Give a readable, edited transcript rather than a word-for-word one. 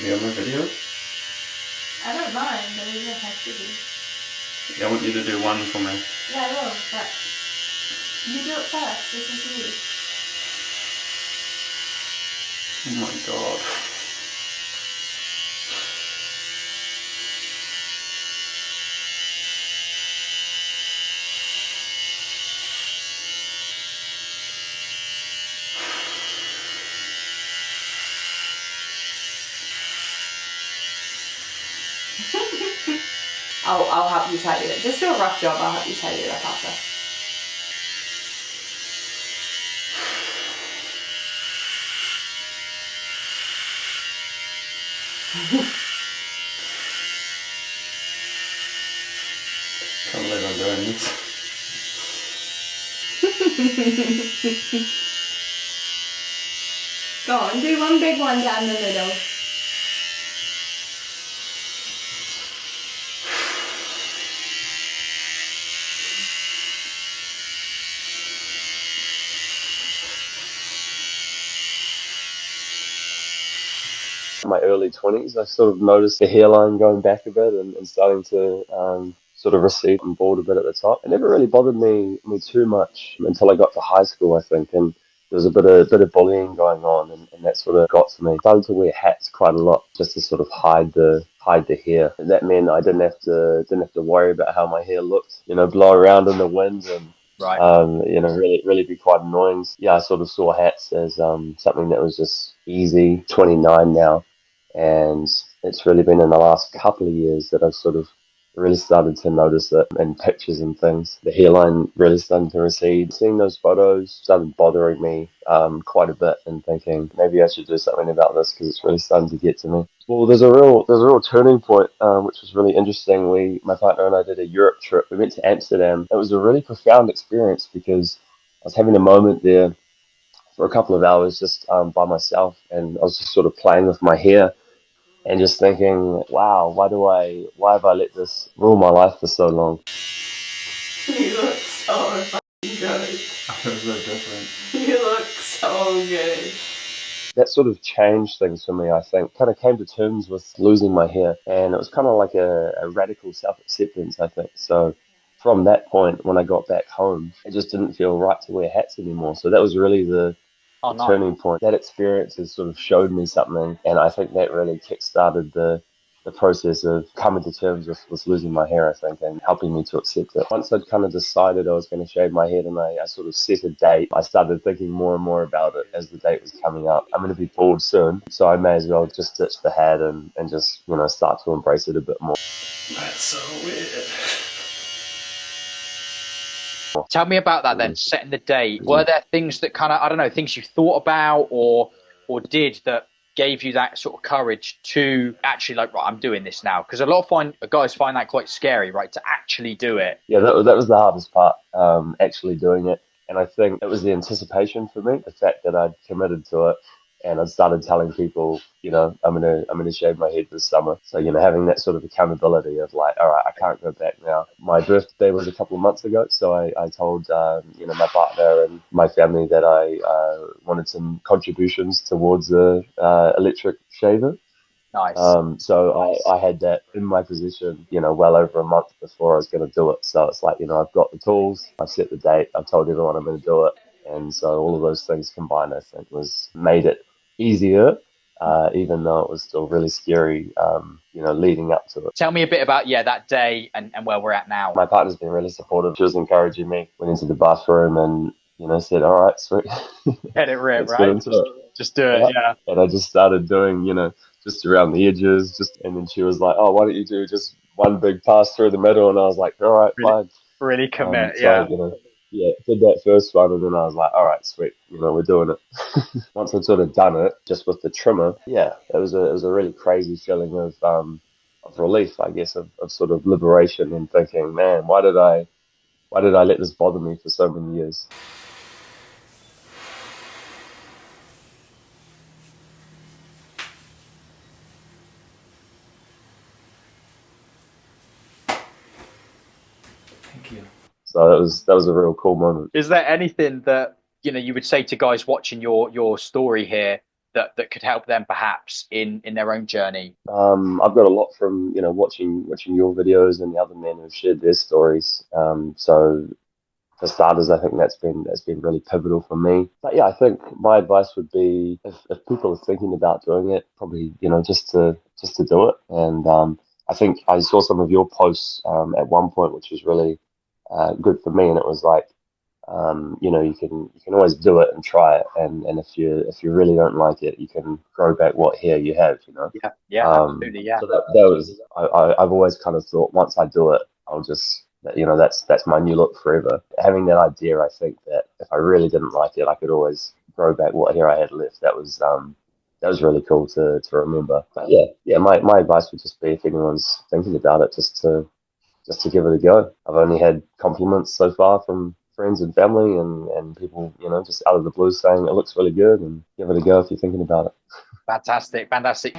be on my video? I don't mind, but it doesn't have to be. Yeah, I want you to do one for me. Yeah, I will, but you do it first. This is Oh you. my god. I'll help you tidy it. Just do a rough job. I'll help you tidy it up after. Can't believe I'm doing this. Go on, do one big one down the middle. In my early 20s, I sort of noticed the hairline going back a bit and starting to sort of recede and bald a bit at the top. It never really bothered me too much until I got to high school, I think, and there was a bit of bullying going on, and that sort of got to me. I started to wear hats quite a lot just to sort of hide the hair. And that meant I didn't have to worry about how my hair looked, blow around in the wind and Right. really be quite annoying. Yeah, I sort of saw hats as something that was just easy. 29 now, and it's really been in the last couple of years that I've sort of really started to notice it in pictures and things. The hairline really starting to recede. Seeing those photos started bothering me quite a bit, and thinking maybe I should do something about this because it's really starting to get to me. Well, there's a real turning point, which was really interesting. My partner and I did a Europe trip. We went to Amsterdam. It was a really profound experience because I was having a moment there for a couple of hours just by myself, and I was just sort of playing with my hair and just thinking, wow, why have I let this rule my life for so long? You look so fucking good. I feel so different. You look so good. That sort of changed things for me, I think. Kind of came to terms with losing my hair, and it was kind of like a radical self-acceptance, I think. So from that point, when I got back home, it just didn't feel right to wear hats anymore. So that was really the Nice. turning point. That experience has sort of showed me something, and I think that really kick-started the process of coming to terms with losing my hair, I think, and helping me to accept it. Once I'd kind of decided I was going to shave my head and I sort of set a date, I started thinking more and more about it as the date was coming up. I'm going to be bald soon, so I may as well just ditch the hat and just, start to embrace it a bit more. That's so weird. Tell me about that then, setting the date. Were there things that kind of, I don't know, things you thought about or did that gave you that sort of courage to actually like, right, I'm doing this now? Because a lot of guys find that quite scary, right, to actually do it. Yeah, that was the hardest part, actually doing it. And I think it was the anticipation for me, the fact that I'd committed to it, and I'd started telling people, I'm gonna shave my head this summer. So, having that sort of accountability of like, all right, I can't go back now. My birthday was a couple of months ago, so I told my partner and my family that I wanted some contributions towards a electric shaver. Nice. So I had that in my possession, well over a month before I was going to do it. So it's like, I've got the tools, I've set the date, I've told everyone I'm going to do it. And so all of those things combined, I think, made it easier, even though it was still really scary, leading up to it. Tell me a bit about, that day and where we're at now. My partner's been really supportive. She was encouraging me, went into the bathroom and, said, all right, sweet. Get it right, Let's get into it. Just do it, yeah. And I just started doing, just around the edges, and then she was like, oh, why don't you do just one big pass through the middle? And I was like, all right, fine. Really commit, So, did that first one, and then I was like, all right, sweet, we're doing it. Once I'd sort of done it, just with the trimmer, it was a really crazy feeling of relief, I guess, of sort of liberation, and thinking, man, why did I let this bother me for so many years? Thank you. So that was a real cool moment. Is there anything that you would say to guys watching your story here that could help them perhaps in their own journey? I've got a lot from watching your videos and the other men who've shared their stories. So for starters, I think that's been really pivotal for me. But yeah, I think my advice would be if people are thinking about doing it, probably just to do it. And I think I saw some of your posts at one point, which was really good for me, and it was like you can always do it and try it, and if you really don't like it, you can grow back what hair you have, Yeah, yeah, absolutely, yeah. So that was I've always kind of thought once I do it, I'll just that's my new look forever. Having that idea, I think that if I really didn't like it, I could always grow back what hair I had left. That was really cool to remember. But yeah, my advice would just be if anyone's thinking about it, just to give it a go. I've only had compliments so far from friends and family and people, just out of the blue saying it looks really good, and give it a go if you're thinking about it. Fantastic, fantastic.